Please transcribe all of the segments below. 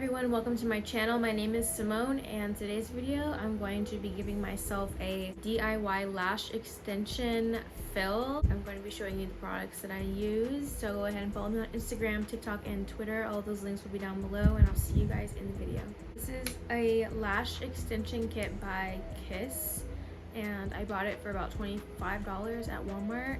everyone, welcome to my channel. My name is Sy'Monne, and today's video I'm going to be giving myself a DIY lash extension fill. I'm going to be showing you the products that I use, so go ahead and follow me on Instagram, TikTok, and Twitter. All those links will be down below, and I'll see you guys in the video. This is a lash extension kit by Kiss, and I bought it for about $25 at Walmart.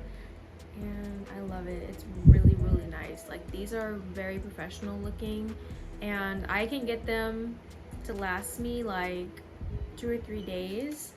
And I love it. It's really nice. Like, these are very professional looking, and I can get them to last me like 2 or 3 days.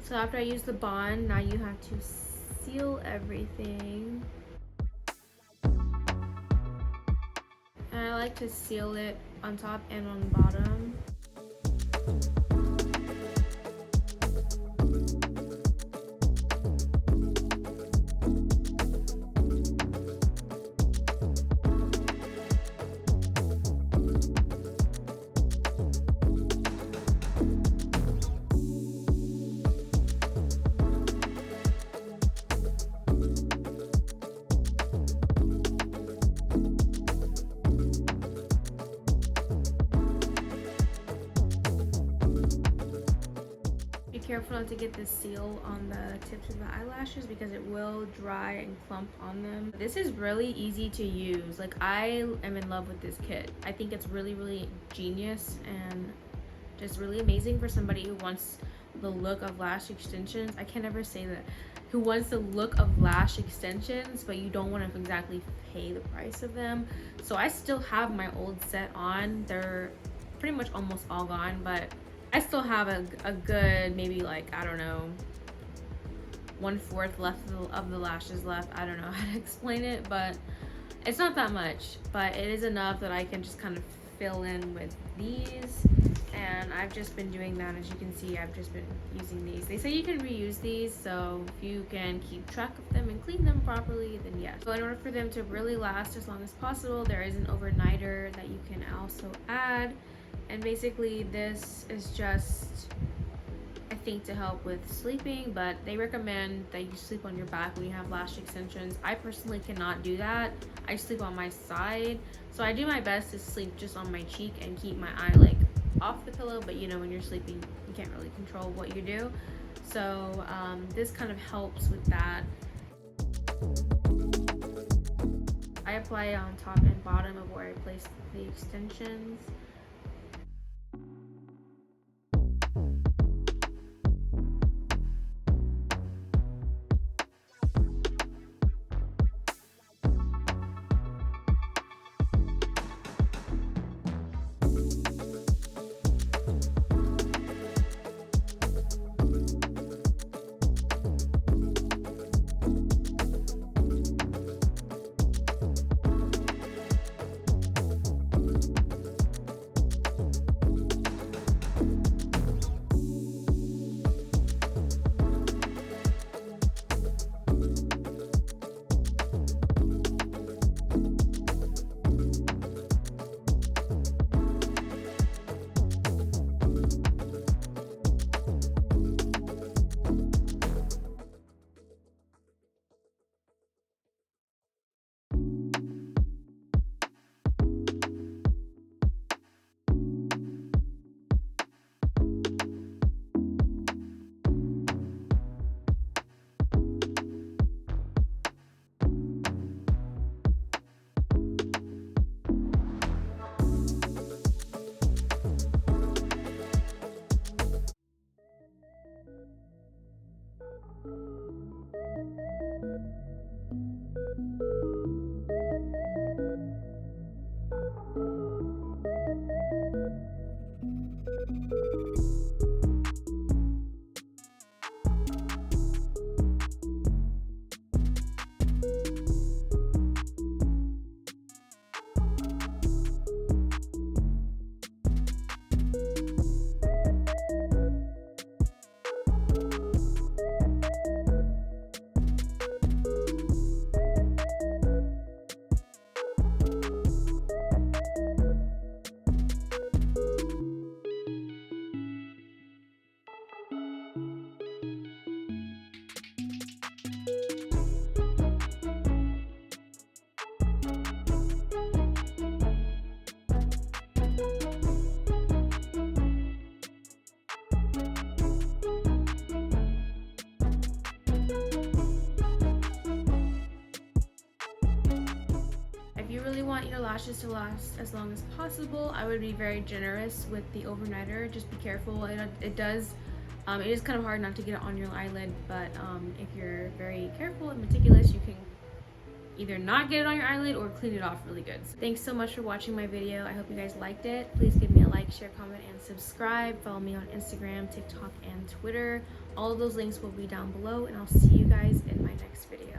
So after I use the bond, now you have to seal everything. And I like to seal it on top and on the bottom. careful not to get the seal on the tips of the eyelashes because it will dry and clump on them. This is really easy to use. Like, I am in love with this kit. I think it's really genius and just really amazing for somebody who wants the look of lash extensions. I can never say that. Who wants the look of lash extensions, but you don't want to exactly pay the price of them. So I still have my old set on. They're pretty much almost all gone, but I still have a good, maybe like, I don't know, 1/4 left of the lashes left. I don't know how to explain it, but it's not that much, but it is enough that I can just kind of fill in with these. And I've just been doing that. As you can see, I've just been using these. They say you can reuse these, so if you can keep track of them and clean them properly, then yes. So in order for them to really last as long as possible, there is an overnighter that you can also add. And basically this is just, I think, to help with sleeping, but they recommend that you sleep on your back when you have lash extensions. I personally cannot do that. I sleep on my side, so I do my best to sleep just on my cheek and keep my eye like off the pillow, but you know, when you're sleeping you can't really control what you do. So this kind of helps with that. I apply on top and bottom of where I place the extensions. If you really want your lashes to last as long as possible, I would be very generous with the overnighter. Just be careful. It does, it is kind of hard not to get it on your eyelid, but if you're very careful and meticulous, you can either not get it on your eyelid or clean it off really good. So thanks so much for watching my video. I hope you guys liked it. Please give me a like, share, comment, and subscribe. Follow me on Instagram, TikTok, and Twitter. All of those links will be down below, and I'll see you guys in my next video.